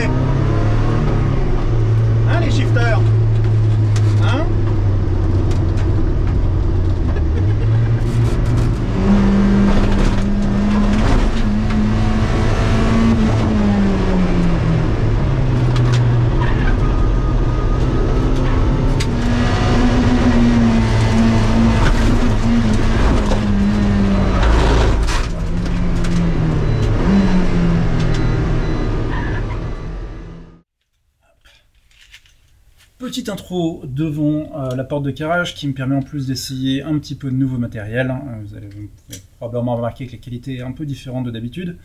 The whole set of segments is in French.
fait? Hein, les shifters? Hein? Petite intro devant la porte de carrelage qui me permet en plus d'essayer un petit peu de nouveau matériel. Vous allez probablement remarquer que la qualité est un peu différente de d'habitude.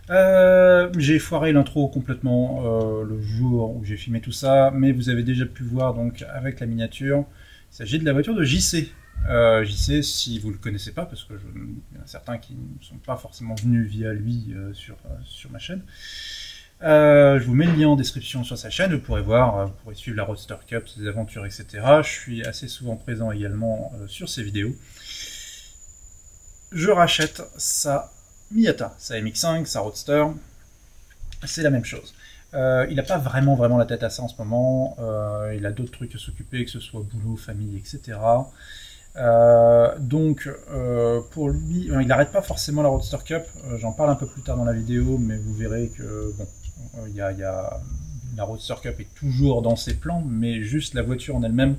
J'ai foiré l'intro complètement le jour où j'ai filmé tout ça, mais vous avez déjà pu voir donc avec la miniature. Il s'agit de la voiture de JC. JC, si vous ne le connaissez pas, parce que il y en a certains qui ne sont pas forcément venus via lui sur ma chaîne. Je vous mets le lien en description sur sa chaîne, vous pourrez voir, vous pourrez suivre la Roadster Cup, ses aventures, etc. Je suis assez souvent présent également sur ses vidéos. Je rachète sa Miata, sa MX5, sa Roadster, c'est la même chose. Il n'a pas vraiment la tête à ça en ce moment, il a d'autres trucs à s'occuper, que ce soit boulot, famille, etc. Donc pour lui, il n'arrête pas forcément la Roadster Cup, j'en parle un peu plus tard dans la vidéo, mais vous verrez que bon, la Roadster Cup est toujours dans ses plans, mais juste la voiture en elle-même,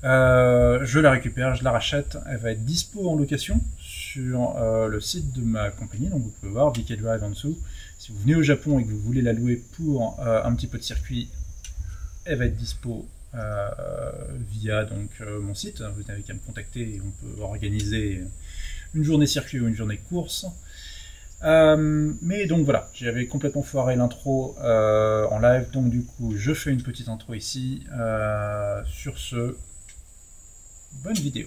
je la récupère, je la rachète, elle va être dispo en location sur le site de ma compagnie, donc vous pouvez voir VK Drive en dessous. Si vous venez au Japon et que vous voulez la louer pour un petit peu de circuit, elle va être dispo via donc mon site. Vous n'avez qu'à me contacter et on peut organiser une journée circuit ou une journée course. Mais donc voilà, j'avais complètement foiré l'intro en live, donc du coup je fais une petite intro ici. Sur ce, bonne vidéo.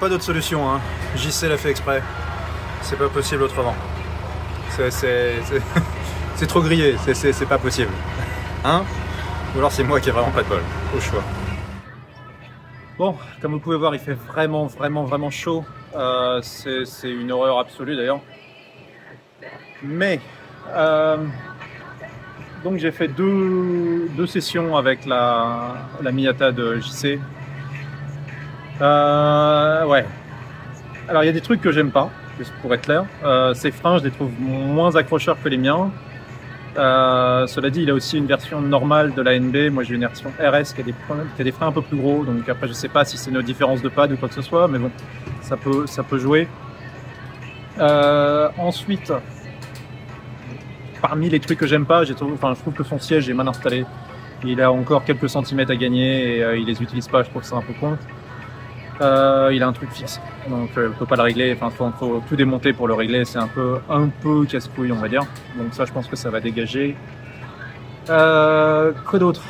pas d'autre solution, hein. JC l'a fait exprès. C'est pas possible autrement. C'est trop grillé, c'est pas possible. Hein? Ou alors c'est moi qui ai vraiment pas de bol, au choix. Bon, comme vous pouvez voir, il fait vraiment chaud. C'est une horreur absolue d'ailleurs. Mais, donc j'ai fait deux sessions avec la Miyata de JC. Ouais. Alors il y a des trucs que j'aime pas, juste pour être clair. Ces freins, je les trouve moins accrocheurs que les miens. Cela dit, il a aussi une version normale de la NB. Moi j'ai une version RS qui a des freins un peu plus gros. Donc après je sais pas si c'est une différence de pad ou quoi que ce soit, mais bon, ça peut jouer. Ensuite, parmi les trucs que j'aime pas, je trouve que son siège est mal installé. Il a encore quelques centimètres à gagner et il les utilise pas. Je trouve que c'est un peu con. Il a un truc fixe, donc on peut pas le régler. Enfin, faut tout démonter pour le régler. C'est un peu casse-couille, on va dire. Donc ça, je pense que ça va dégager. Quoi d'autre?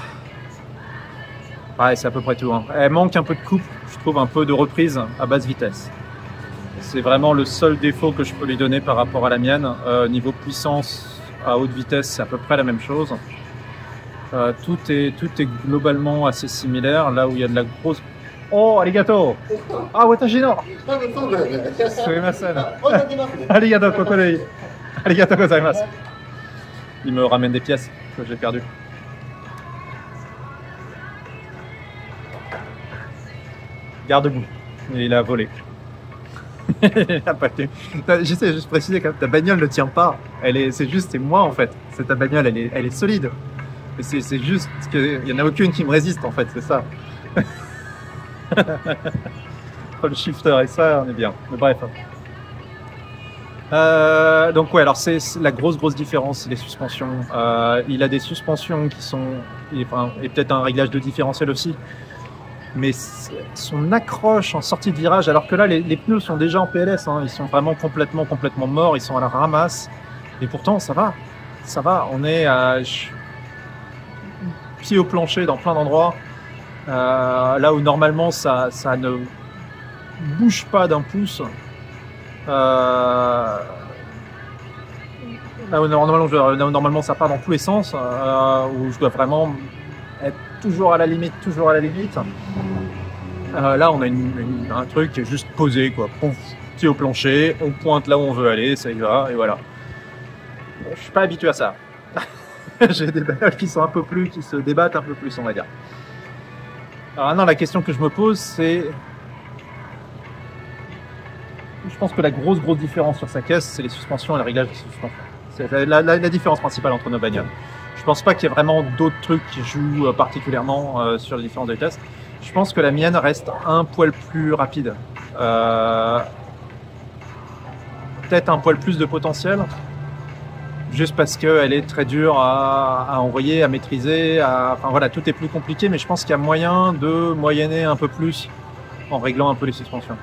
Ouais, c'est à peu près tout. Hein. Elle manque un peu de coupe. Je trouve un peu de reprise à basse vitesse. C'est vraiment le seul défaut que je peux lui donner par rapport à la mienne. Niveau puissance à haute vitesse, c'est à peu près la même chose. Tout est globalement assez similaire. Là où il y a de la grosse... Oh, arigato! Ah, watashi no! Sumimasen. Arigato, kokorei. Arigato gozaimasu. Il me ramène des pièces que j'ai perdues. Garde-boue. Il a volé. Il a pas tenu. J'essaie juste de préciser quand même, ta bagnole ne tient pas. C'est moi en fait. C'est ta bagnole, elle est solide. C'est juste qu'il n'y en a aucune qui me résiste en fait, c'est ça. Le shifter et ça, on est bien. Mais bref. Donc ouais, alors c'est la grosse différence, c'est les suspensions. Il a des suspensions qui sont... et peut-être un réglage de différentiel aussi. Mais son accroche en sortie de virage, alors que là, les pneus sont déjà en PLS. Hein, ils sont vraiment complètement morts. Ils sont à la ramasse. Et pourtant, ça va. Ça va. On est à... pied au plancher dans plein d'endroits. Là où normalement ça ne bouge pas d'un pouce, là où normalement ça part dans tous les sens, où je dois vraiment être toujours à la limite. Là on a un truc qui est juste posé, quoi. Pied au plancher, on pointe là où on veut aller, ça y va, et voilà. Je suis pas habitué à ça. J'ai des bagnoles qui se débattent un peu plus, on va dire. Alors maintenant, la question que je me pose, c'est... Je pense que la grosse différence sur sa caisse, c'est les suspensions et le réglage de suspension. C'est la différence principale entre nos bagnoles. Je pense pas qu'il y ait vraiment d'autres trucs qui jouent particulièrement sur les différences de vitesse. Je pense que la mienne reste un poil plus rapide. Peut-être un poil plus de potentiel. Juste parce qu'elle est très dure à envoyer, à maîtriser, enfin voilà, tout est plus compliqué, mais je pense qu'il y a moyen de moyenner un peu plus en réglant un peu les suspensions.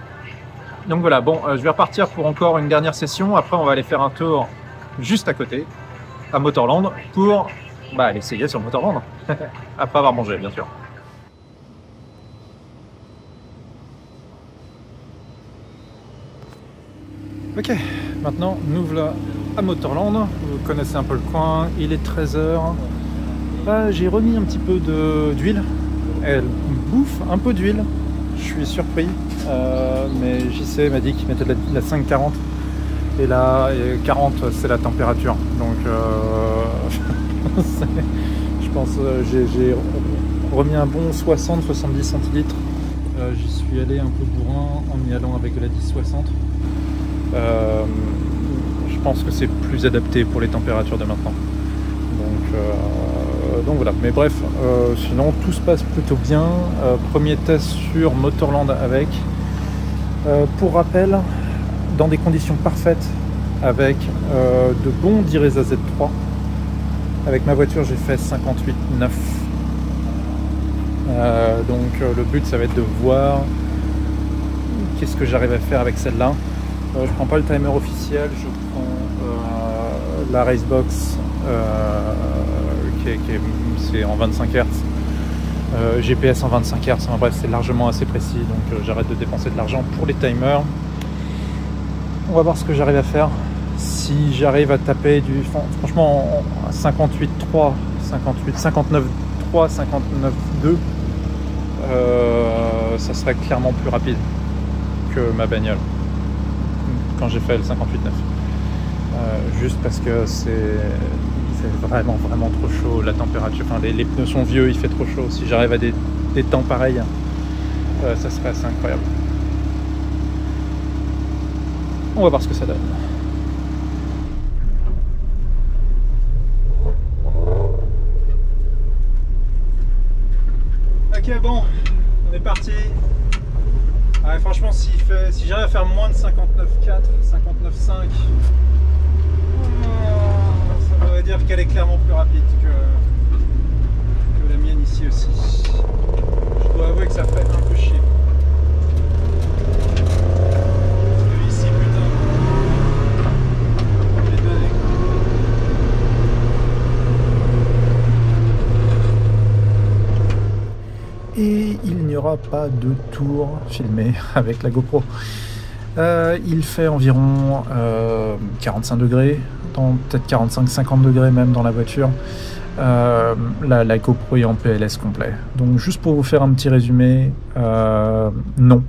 Donc voilà, bon, je vais repartir pour encore une dernière session, après on va aller faire un tour juste à côté, à Motorland, pour aller essayer sur Motorland, après avoir mangé bien sûr. Ok, maintenant nous voilà à Motorland, vous connaissez un peu le coin, il est 13h. J'ai remis un petit peu d'huile, elle bouffe un peu d'huile, je suis surpris, mais JC m'a dit qu'il mettait de la 5,40 et là 40 c'est la température, donc je pense j'ai remis un bon 60-70 centilitres. J'y suis allé un peu bourrin en y allant avec de la 10-60. Je pense que c'est plus adapté pour les températures de maintenant. Donc voilà, mais bref, sinon tout se passe plutôt bien. Premier test sur Motorland avec. Pour rappel, dans des conditions parfaites, avec de bons Direza Z3. Avec ma voiture, j'ai fait 58,9. Donc le but, ça va être de voir qu'est-ce que j'arrive à faire avec celle-là. Je prends pas le timer officiel, je prends la Racebox c'est en 25 Hz. GPS en 25 Hz, enfin, bref, c'est largement assez précis, donc j'arrête de dépenser de l'argent pour les timers. On va voir ce que j'arrive à faire. Si j'arrive à taper du... Franchement, 58.3, 59.3, 59.2, ça serait clairement plus rapide que ma bagnole quand j'ai fait le 58.9. Juste parce que il fait vraiment trop chaud, la température, enfin les pneus sont vieux, il fait trop chaud. Si j'arrive à des temps pareils, ça serait assez incroyable. On va voir ce que ça donne. Ok, bon, on est parti. Ouais, franchement, si j'arrive à faire moins de 59.4, 59.5, ça voudrait dire qu'elle est clairement plus rapide que la mienne ici aussi. Je dois avouer que ça fait un peu chier. Et il n'y aura pas de tour filmé avec la GoPro. Il fait environ 45 degrés, peut-être 45-50 degrés même dans la voiture. La GoPro est en PLS complet. Donc juste pour vous faire un petit résumé, non.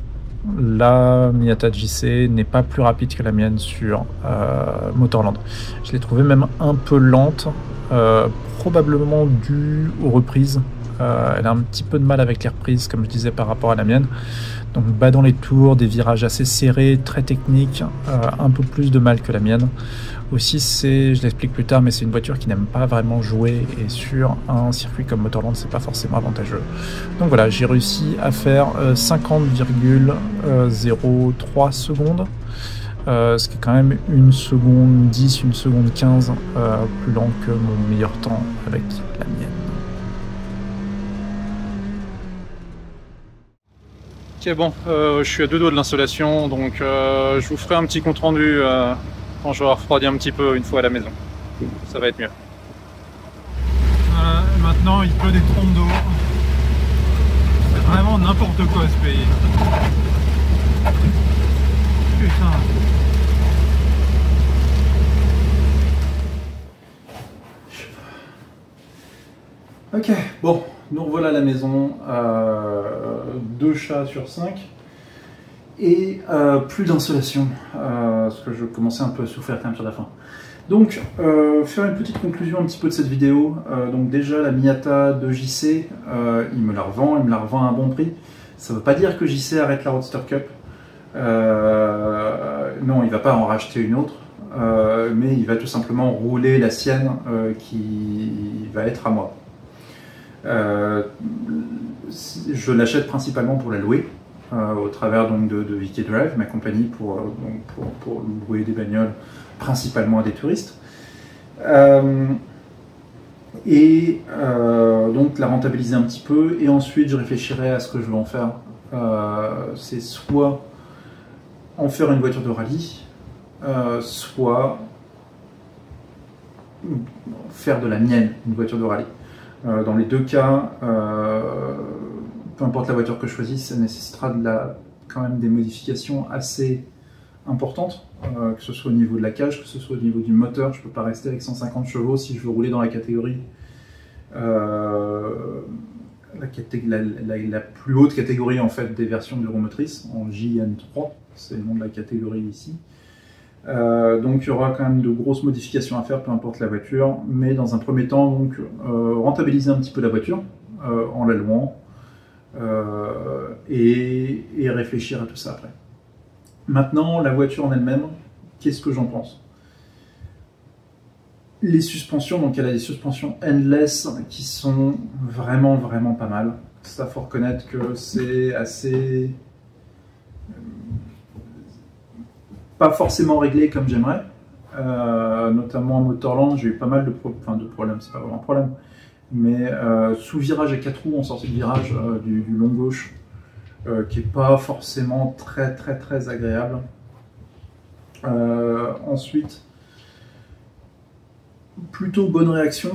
La Miata JC n'est pas plus rapide que la mienne sur Motorland. Je l'ai trouvée même un peu lente, probablement due aux reprises. Elle a un petit peu de mal avec les reprises, comme je disais, par rapport à la mienne. Donc bas dans les tours, des virages assez serrés, très techniques, un peu plus de mal que la mienne. Aussi, je l'explique plus tard, mais c'est une voiture qui n'aime pas vraiment jouer, et sur un circuit comme Motorland, c'est pas forcément avantageux. Donc voilà, j'ai réussi à faire 50,03 secondes, ce qui est quand même 1 seconde 10, 1 seconde 15 plus lent que mon meilleur temps avec la mienne. Ok, bon, je suis à 2 doigts de l'installation, donc je vous ferai un petit compte rendu quand j'aurai refroidi un petit peu une fois à la maison. Ça va être mieux. Voilà, maintenant il pleut des trompes d'eau. C'est vraiment n'importe quoi ce pays. Putain. Ok, bon, nous revoilà à la maison, 2 chats sur 5 et plus d'insolation, parce que je commençais un peu à souffrir quand même sur la fin. Donc, faire une petite conclusion un petit peu de cette vidéo. Donc déjà, la Miata de JC, il me la revend à un bon prix. Ça ne veut pas dire que JC arrête la Roadster Cup. Non, il ne va pas en racheter une autre, mais il va tout simplement rouler la sienne qui va être à moi. Je l'achète principalement pour la louer, au travers donc de VK Drive, ma compagnie pour louer des bagnoles principalement à des touristes. Donc la rentabiliser un petit peu, et ensuite je réfléchirai à ce que je veux en faire. C'est soit en faire une voiture de rallye, soit faire de la mienne une voiture de rallye. Dans les deux cas, peu importe la voiture que je choisis, ça nécessitera quand même des modifications assez importantes, que ce soit au niveau de la cage, que ce soit au niveau du moteur. Je ne peux pas rester avec 150 chevaux si je veux rouler dans la catégorie, la plus haute catégorie en fait des versions d'Euromotrice, en JN3, c'est le nom de la catégorie ici. Donc il y aura quand même de grosses modifications à faire, peu importe la voiture, mais dans un premier temps, donc rentabiliser un petit peu la voiture en la louant, et réfléchir à tout ça après. Maintenant, la voiture en elle-même, qu'est-ce que j'en pense? Les suspensions, donc elle a des suspensions endless qui sont vraiment pas mal. Ça, faut reconnaître que c'est assez... pas forcément réglé comme j'aimerais, notamment à Motorland. J'ai eu pas mal de problèmes, c'est pas vraiment un problème, mais sous virage à 4 roues en sortie de virage du long gauche, qui est pas forcément très agréable. Ensuite, plutôt bonne réaction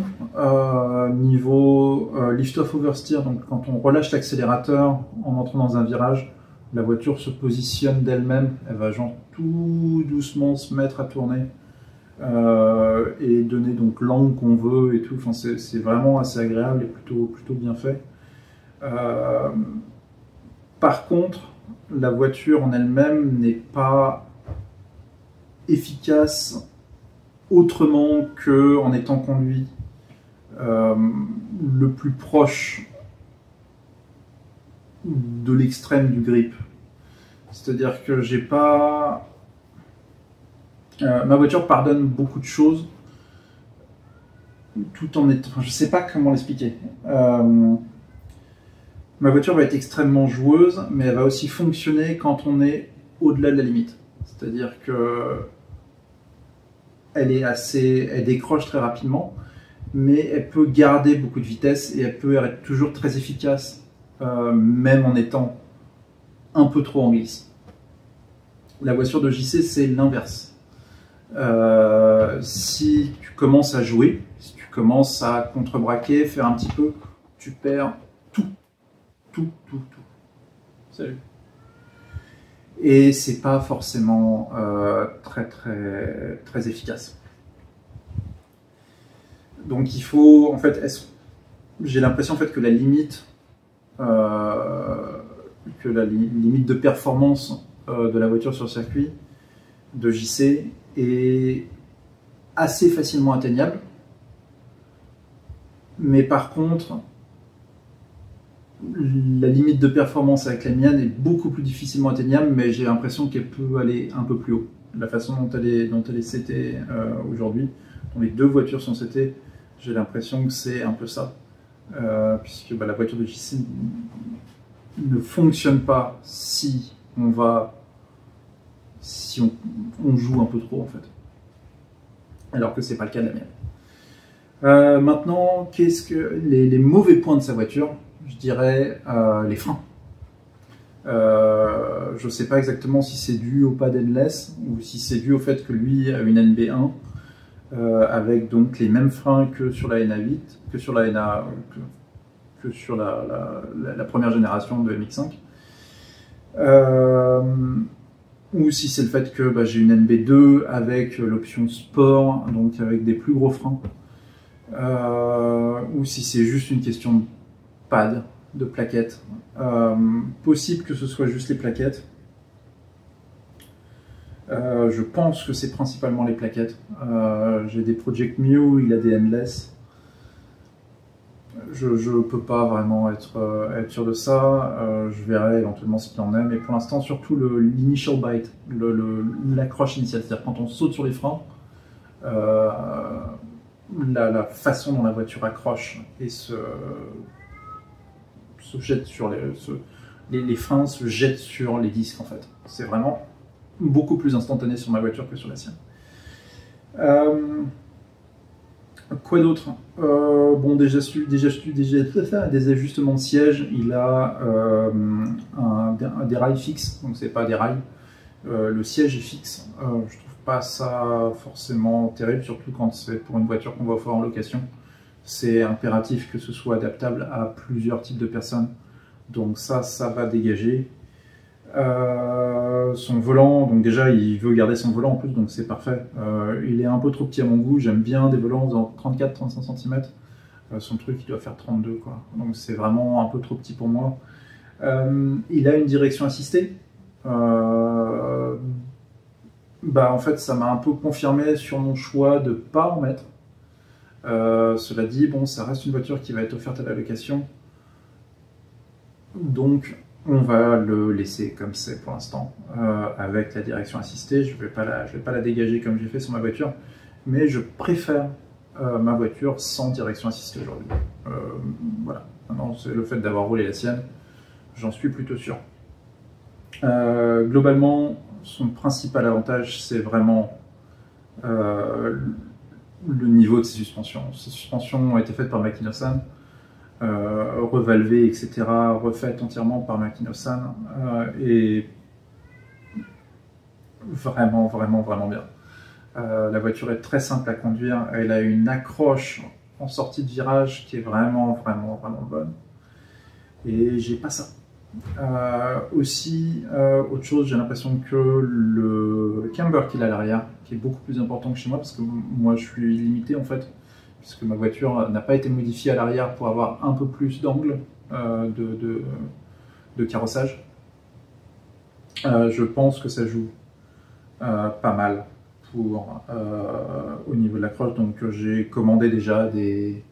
niveau lift-off oversteer. Donc quand on relâche l'accélérateur en entrant dans un virage, la voiture se positionne d'elle-même, elle va genre tout doucement se mettre à tourner et donner donc l'angle qu'on veut et tout. Enfin, c'est vraiment assez agréable et plutôt bien fait. Par contre, la voiture en elle-même n'est pas efficace autrement qu'en étant conduit le plus proche de l'extrême du grip. C'est-à-dire que j'ai pas... ma voiture pardonne beaucoup de choses tout en étant... Je sais pas comment l'expliquer. Ma voiture va être extrêmement joueuse, mais elle va aussi fonctionner quand on est au-delà de la limite. C'est-à-dire que elle décroche très rapidement, mais elle peut garder beaucoup de vitesse et elle peut être toujours très efficace, même en étant un peu trop en glisse. La voiture de JC, c'est l'inverse. Si tu commences à jouer, si tu commences à contrebraquer, faire un petit peu, tu perds tout. Salut. Et c'est pas forcément très efficace. Donc il faut, en fait, j'ai l'impression en fait que la limite de performance de la voiture sur circuit de JC est assez facilement atteignable, mais par contre la limite de performance avec la mienne est beaucoup plus difficilement atteignable, mais j'ai l'impression qu'elle peut aller un peu plus haut. La façon dont elle est setée aujourd'hui, dont les deux voitures sont setées, j'ai l'impression que c'est un peu ça. Puisque la voiture de JC ne fonctionne pas si on joue un peu trop en fait. Alors que c'est pas le cas de la mienne. Maintenant, qu'est-ce que les mauvais points de sa voiture? Je dirais les freins. Je ne sais pas exactement si c'est dû au pad endless ou si c'est dû au fait que lui a une NB1 avec donc les mêmes freins que sur la NA8, que sur la NA, que sur la première génération de MX5. Ou si c'est le fait que j'ai une NB2 avec l'option sport, donc avec des plus gros freins. Ou si c'est juste une question de pad, de plaquettes. Possible que ce soit juste les plaquettes. Je pense que c'est principalement les plaquettes. J'ai des Project Mew, il a des Endless. Je ne peux pas vraiment être sûr de ça. Je verrai éventuellement ce qu'il en est. Mais pour l'instant, surtout l'initial bite, l'accroche initiale. C'est-à-dire quand on saute sur les freins, la façon dont la voiture accroche et se jette sur les freins se jettent sur les disques en fait. C'est vraiment beaucoup plus instantané sur ma voiture que sur la sienne. Quoi d'autre? Bon, des ajustements de siège. Il a des rails fixes, donc c'est pas des rails. Le siège est fixe. Je trouve pas ça forcément terrible, surtout quand c'est pour une voiture qu'on va offrir en location. C'est impératif que ce soit adaptable à plusieurs types de personnes. Donc ça va dégager. Son volant, donc déjà il veut garder son volant en plus, donc c'est parfait. Il est un peu trop petit à mon goût, j'aime bien des volants dans 34-35 cm. Son truc il doit faire 32 quoi, donc c'est vraiment un peu trop petit pour moi. Il a une direction assistée. En fait ça m'a un peu confirmé sur mon choix de ne pas en mettre. Cela dit, bon, ça reste une voiture qui va être offerte à la location, donc on va le laisser comme c'est pour l'instant, avec la direction assistée. Je vais pas la dégager comme j'ai fait sur ma voiture, mais je préfère ma voiture sans direction assistée aujourd'hui. Voilà, maintenant c'est le fait d'avoir roulé la sienne, j'en suis plutôt sûr. Globalement, son principal avantage, c'est vraiment le niveau de ses suspensions. Ces suspensions ont été faites par Makino-san, revalvées, etc., refaites entièrement par Makino-san, et vraiment bien. La voiture est très simple à conduire. Elle a une accroche en sortie de virage qui est vraiment bonne. Et j'ai pas ça. Aussi, autre chose, j'ai l'impression que le camber qu'il a à l'arrière, qui est beaucoup plus important que chez moi, parce que moi je suis limité en fait, puisque ma voiture n'a pas été modifiée à l'arrière pour avoir un peu plus d'angle de carrossage. Je pense que ça joue pas mal pour, au niveau de l'accroche, donc j'ai commandé déjà des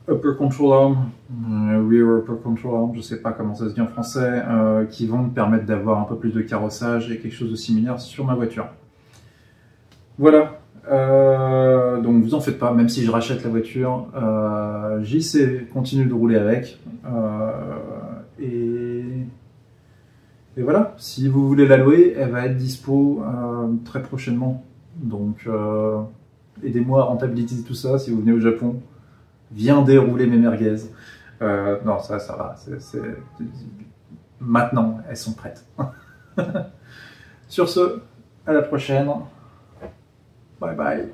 upper control arm, rear upper control arm, je sais pas comment ça se dit en français, qui vont me permettre d'avoir un peu plus de carrossage et quelque chose de similaire sur ma voiture. Voilà, donc vous en faites pas, même si je rachète la voiture, JC continue de rouler avec, et voilà, si vous voulez la louer, elle va être dispo très prochainement, donc aidez-moi à rentabiliser tout ça si vous venez au Japon. Viens dérouler mes merguez. Non, ça va. Maintenant, elles sont prêtes. Sur ce, à la prochaine. Bye bye.